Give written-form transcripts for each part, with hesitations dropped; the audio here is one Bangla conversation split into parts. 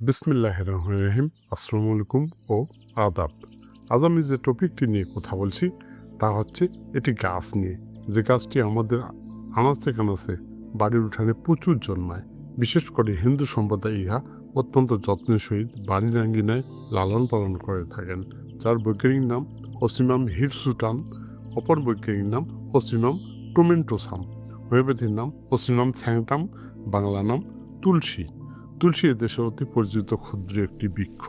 বিসমিল্লাহির রহমানির রহিম। আসসালামু আলাইকুম ও আদাব। আজ আমি যে টপিকটি নিয়ে কথা বলছি তা হচ্ছে এটি গাছ নিয়ে, যে গাছটি আমাদের আনাচে কানাচে বাড়ির উঠানে প্রচুর জন্মায়। বিশেষ করে হিন্দু সম্প্রদায় ইহা অত্যন্ত যত্নের সহিত বাড়ির আঙ্গিনায় লালন পালন করে থাকেন, যার বৈজ্ঞানিক নাম অসিমাম হিরসুটান, অপর বৈজ্ঞানিক নাম অসিমাম টোমেন্টোসাম, হোমিওপ্যাথির নাম অসিমাম ছ্যাংটাম, বাংলা নাম তুলসী। তুলসী এদেশের অতি পরিচিত ক্ষুদ্র একটি বৃক্ষ।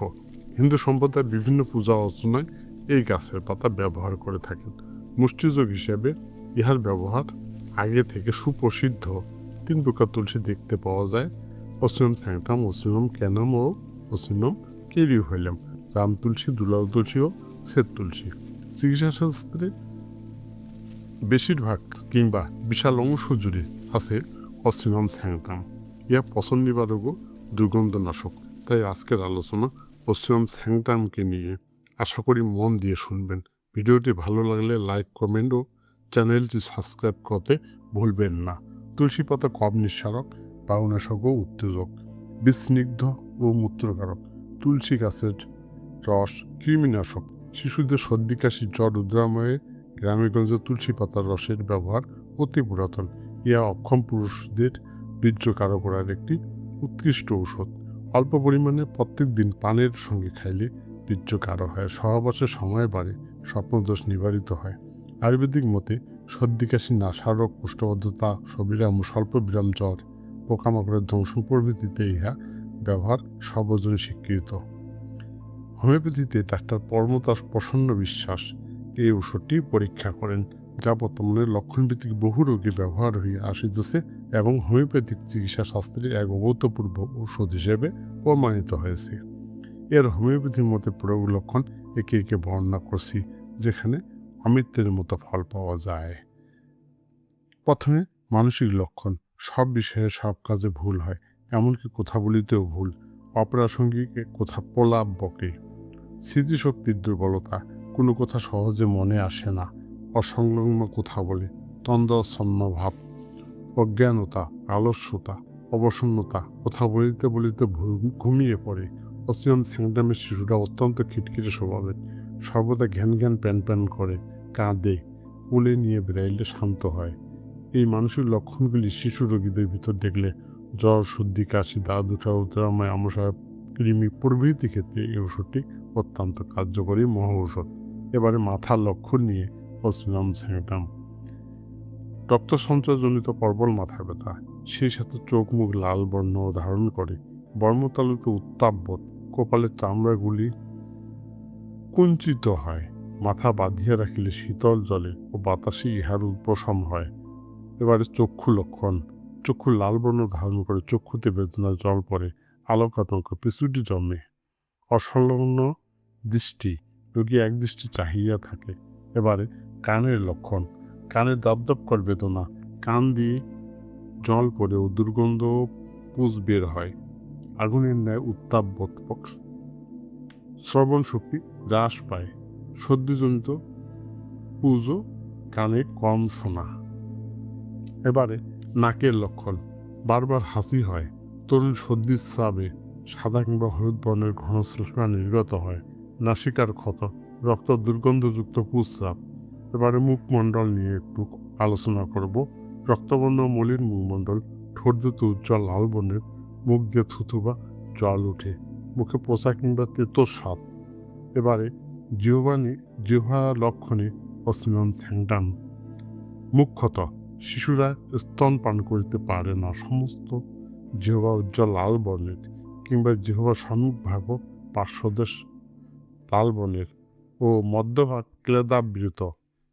হিন্দু সম্প্রদায়ের বিভিন্ন পূজা অর্চনায় এই গাছের পাতা ব্যবহার করে থাকেন। মুষ্টিযোগ হিসেবে ইহার ব্যবহার আগে থেকে সুপ্রসিদ্ধ। 3 প্রকার তুলসী দেখতে পাওয়া যায়: অসিনম স্যাংটাম, অসিনম ক্যানাম ও অসিনম কেরিওহেলাম। রাম তুলসী, দুলাল তুলসী ও শ্বেত তুলসী। চিকিৎসা শাস্ত্রে বেশিরভাগ কিংবা বিশাল অংশ জুড়ে আছে অসিনম স্যাংটাম। ইহা পচন নিবারক ও দুর্গন্ধনাশক। তাই আজকের আলোচনা অসিনম স্যাংটামকে নিয়ে। আশা করি মন দিয়ে শুনবেন। ভিডিওটি ভালো লাগলে লাইক, কমেন্ট ও চ্যানেলটি সাবস্ক্রাইব করতে ভুলবেন না। তুলসী পাতা কফ নিঃসারক, বায়ুনাশক ও উত্তেজক, বিস্নিগ্ধ ও মূত্রকারক। তুলসী গাছের রস কৃমিনাশক। শিশুদের সর্দি, কাশি, জ্বর, উদ্রাময়ে গ্রামেগঞ্জে তুলসী পাতার রসের ব্যবহার অতি পুরাতন। ইহা অক্ষম পুরুষদের বীর্য কারো করার একটি উৎকৃষ্ট ঔষধ। অল্প পরিমাণে প্রত্যেক দিন পানের সঙ্গে খাইলে বীর্য কারো হয়, সহবাসের সময় বাড়ে, স্বপ্নদোষ নিবারিত হয়। আয়ুর্বেদিক মতে সর্দি, কাশি, নাসারোগ, কোষ্ঠবদ্ধতা, সবিরাম ও স্বল্প বিরাম জ্বর, পোকামাকড়ের দংশন প্রভৃতিতে ইহা ব্যবহার সর্বজনে স্বীকৃত। হোমিওপ্যাথিতে ডাক্তার পরমতাস প্রসন্ন বিশ্বাস এই ওষুধটি পরীক্ষা করেন, যা বর্তমানে লক্ষণভিত্তিক বহু রোগী ব্যবহার হয়ে আসিতেছে এবং হোমিওপ্যাথিক চিকিৎসা শাস্ত্রের এক অভূতপূর্ব ঔষধ হিসেবে প্রমাণিত হয়েছে। এর হোমিওপ্যাথির মতে প্রয়োগ লক্ষণ একে একে বর্ণনা করছি, যেখানে অমৃতের মতো ফল পাওয়া যায়। প্রথমে মানসিক লক্ষণ। সব বিষয়ে সব কাজে ভুল হয়, এমনকি কথা বলিতেও ভুল। অপ্রাসঙ্গিক কথা প্রলাপ বকে। স্মৃতিশক্তির দুর্বলতা, কোনো কথা সহজে মনে আসে না, অসংলগ্ন কথা বলে, তন্দ্রাচ্ছন্ন ভাব, অজ্ঞানতা, আলস্যতা, অবসন্নতা, কথা বলিতে বলিতে ঘুমিয়ে পড়ে। অসিয়াম স্যাংডামের শিশুরা অত্যন্ত খিটখিটে স্বভাবের, সর্বদা ঘ্যান ঘ্যান প্যান প্যান করে, কাঁদে, কোলে নিয়ে বেড়াইলে শান্ত হয়। এই মানসিক লক্ষণগুলি শিশু রোগীদের ভিতর দেখলে জ্বর, সর্দি, কাশি, দাঁত ওঠা, উদ্রাময়, আমসা, কৃমি প্রভৃতি ক্ষেত্রে এই ওষুধটি অত্যন্ত কার্যকরী মহা ঔষধ। এবারে মাথার লক্ষণ নিয়ে অসিনম স্যাংটাম। রক্ত সঞ্চয়জনিত প্রবল মাথা ব্যথা, সেই সাথে চোখ মুখ লাল বর্ণ ধারণ করে, বর্মতালুতে উত্তাপ বোধ, কপালের চামড়াগুলি কুঞ্চিত হয়, মাথা বাঁধিয়া রাখিলে শীতল জলে ও বাতাসে ইহার উপশম হয়। এবারে চক্ষু লক্ষণ। চক্ষু লাল বর্ণ ধারণ করে, চক্ষুতে বেদনা, জল পড়ে, আলোক আতঙ্ক, পিছুটি জমে, অসংলগ্ন দৃষ্টি, রোগী এক দৃষ্টি চাহিয়া থাকে। এবারে কানের লক্ষণ। কানে দপদপ করে বেদনা, কান দিয়ে জল পড়ে ও দুর্গন্ধ পুষ বের হয়, আগুনের ন্যায় উত্তাপ বোধ, শ্রবণ শক্তি হ্রাস পায়, সর্দিজনিত পুজো, কানে কম শোনা। এবারে নাকের লক্ষণ। বারবার হাসি হয়, তরুণ সর্দির স্রাবে সাদা কিংবা হলুদ বর্ণের ঘন শ্লেষ্মা নির্গত হয়, নাসিকার ক্ষত, রক্ত দুর্গন্ধযুক্ত পুস্রাব। এবারে মুখমণ্ডল নিয়ে একটু আলোচনা করব। রক্তবর্ণ মলিন মুখমণ্ডল, ঠোঁট দুটো উজ্জ্বল লাল বর্ণের, মুখ দিয়ে থুথু বা জল ওঠে, মুখে পচা কিংবা তেতো স্বাদ। এবারে জিহ্বা লক্ষণে অসিনম স্যাংটাম। মুখ্যত শিশুরা স্তন পান করিতে পারে না, সমস্ত জিহ্বা উজ্জ্বল লাল বর্ণের কিংবা জিহ্বা সম্মুখভাগ পার্শ্বদেশ লাল বর্ণের ও মধ্যভাগ ক্লেদাবৃত।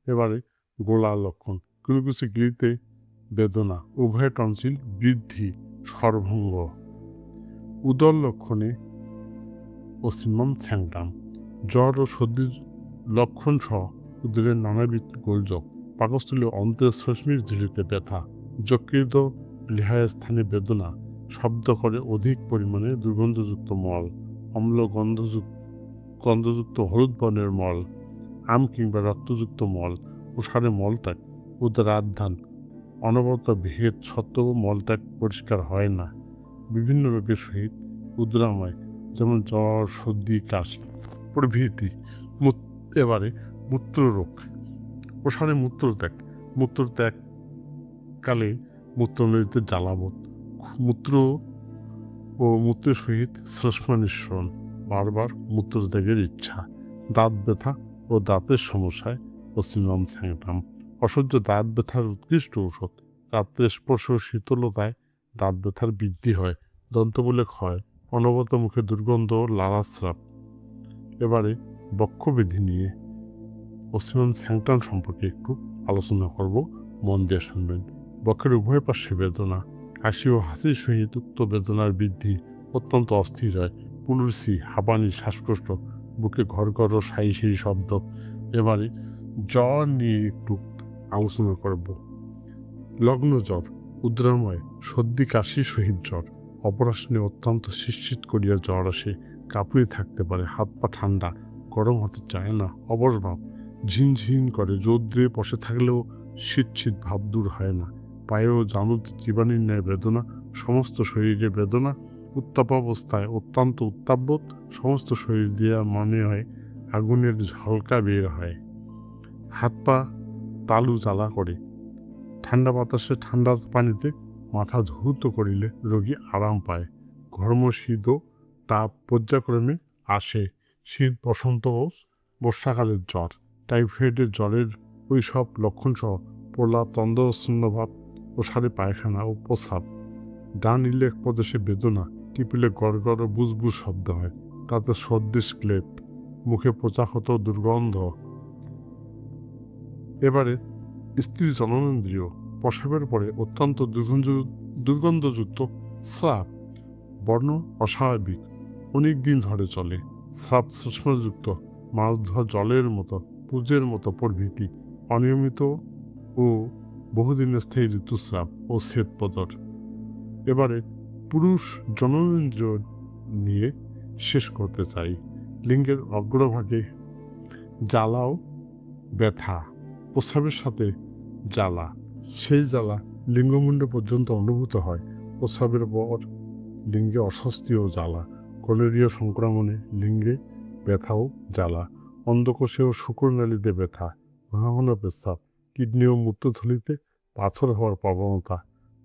এবারে গোলা লক্ষণ। কোনো কিছু গিলিতে বেদনা, উভয় টনসিল বৃদ্ধি, স্বরভঙ্গ। উদর লক্ষণে অসিনম স্যাংটাম। জ্বর ও সর্দির লক্ষণ সহ উদরের নানাবিধ গোলযোগ, পাকস্থলী অন্তঃশ্লেষ্মির ঝিলিতে ব্যথা, যকৃত লিহায় স্থানে বেদনা, শব্দ করে অধিক পরিমাণে দুর্গন্ধযুক্ত মল, অম্ল গন্ধযুক্ত হলুদ বর্ণের মল, আম কিংবা রক্তযুক্ত মল, প্রসারে মলত্যাগ, উদরাধ্যান, অনবরত ভেদ সত্ত্বেও মলত্যাগ পরিষ্কার হয় না, বিভিন্ন রোগের সহিত উদ্রাময়, যেমন জ্বর, সর্দি, কাশি প্রভৃতি। এবারে মূত্ররোগ, প্রসারে মূত্রত্যাগকালে মূত্রনলীতে জ্বালাবোধ, মূত্র ও মূত্রের সহিত শ্লেষ্মা নিঃসরণ, বারবার মূত্রত্যাগের ইচ্ছা, দাঁত ব্যথা ও দাঁতের সমস্যায় পশ্চিমবঙ্গ স্যাংটাম। অসহ্য দাঁত ব্যথার উৎকৃষ্ট ঔষধ। রাত্রে স্পর্শ ও শীতলতায় দাঁত ব্যথার বৃদ্ধি হয়, দন্তমূলে ক্ষয়, অনবরত মুখে দুর্গন্ধ ও লালাস্রাব। এবারে বক্ষব্যাধি নিয়ে পশ্চিমবঙ্গ স্যাংটাম সম্পর্কে একটু আলোচনা করব, মন দিয়ে শুনবেন। বক্ষের উভয় পার্শ্বে বেদনা, কাশি ও হাসির সহিত উক্ত বেদনার বৃদ্ধি অত্যন্ত অস্থির হয়, পুলুরসি, হাঁপানি, শ্বাসকষ্ট, বুকে ঘর ঘর ও সাই সাই শব্দ। এবারে জ্বর নিয়ে একটু আলোচনা করব। লগ্ন জ্বর, উদ্রাময়, সর্দি কাশির সহিত জ্বর, অপরাশনে অত্যন্ত শীত করিয়া জ্বর আসে, কাঁপুনি থাকতে পারে, হাত পা ঠান্ডা, গরম হতে চায় না, অবশ ভাব, ঝিনঝিন করে, রৌদ্রে বসে থাকলেও শীত ভাব দূর হয় না, পায়ে ও জানুতে জীবাণীর ন্যায় বেদনা, সমস্ত শরীরে বেদনা, উত্তাপাবস্থায় অত্যন্ত উত্তাপবোধ, সমস্ত শরীর দিয়া মনে হয় আগুনের ঝলকা বের হয়, হাত পা তালু জ্বালা করে, ঠান্ডা বাতাসে ঠান্ডা পানিতে মাথা ধৌত করিলে রোগী আরাম পায়, ঘর্ম শীত ও তাপ পর্যায়ক্রমে আসে, শীত, বসন্ত ও বর্ষাকালের জ্বর, টাইফয়েডের জ্বরের ওই সব লক্ষণ সহ প্রলাপ, তন্দ্রশূন্যভাব, প্রসারে পায়খানা ও প্রস্রাব, ডান ইলেক প্রদেশে বেদনা, টিপিলে গড় ও বুজবুজ শব্দ হয়, তাতে সর্দি ক্লেদ, মুখে পচাক্ষত দুর্গন্ধ। এবারে স্ত্রী জননেন্দ্রিয়, প্রসবের পরে অত্যন্ত দুর্গন্ধযুক্ত স্রাব, বর্ণ অস্বাভাবিক, অনেক দিন ধরে চলে, স্রাব শ্লেষ্মাযুক্ত, মাছ ধোয়া জলের মতো, পুজের মতো প্রভৃতি, অনিয়মিত ও বহুদিনের স্থায়ী ঋতুস্রাব ও শ্বেতপদর। এবারে পুরুষ জননেন্দ্রিয় নিয়ে শেষ করতে চাই। লিঙ্গের অগ্রভাগে জ্বালা ও ব্যথা, প্রস্রাবের সাথে জ্বালা, সেই জ্বালা লিঙ্গমুণ্ড পর্যন্ত অনুভূত হয়, প্রস্রাবের পর লিঙ্গে অস্বস্তি ও জ্বালা, কলেরীয় সংক্রমণে লিঙ্গে ব্যথা ও জ্বালা, অন্ধকোষে ও শুক্রনালীতে ব্যথা, ঘন ঘন পেশাব, কিডনি ও মূত্রথলিতে পাথর হওয়ার প্রবণতা,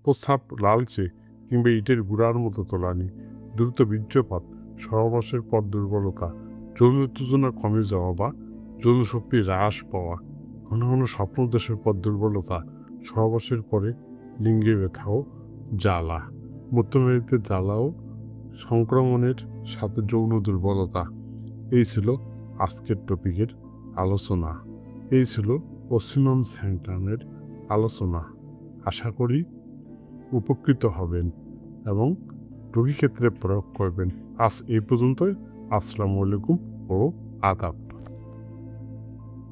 প্রস্রাব লালচে কিংবা ইটের গুঁড়ার মতো তোলানি, দ্রুত বীর্যপাত, সহবাসের পর দুর্বলতা, যৌন উত্তেজনা কমে যাওয়া বা যৌনশক্তি হ্রাস পাওয়া, ঘন ঘন স্বপ্নদেশের পর দুর্বলতা, সহবাসের পরে লিঙ্গে ব্যথা ও জ্বালা, মূত্রনালীতে জ্বালা ও সংক্রমণের সাথে যৌন দুর্বলতা। এই ছিল আজকের টপিকের আলোচনা। এই ছিল পশ্চিমবঙ্গ স্যাংটামের আলোচনা। আশা করি উপকৃত হবেন এবং রোগী ক্ষেত্রে প্রয়োগ করবেন। আজ এই পর্যন্তই। আসসালামু আলাইকুম ও আদাব।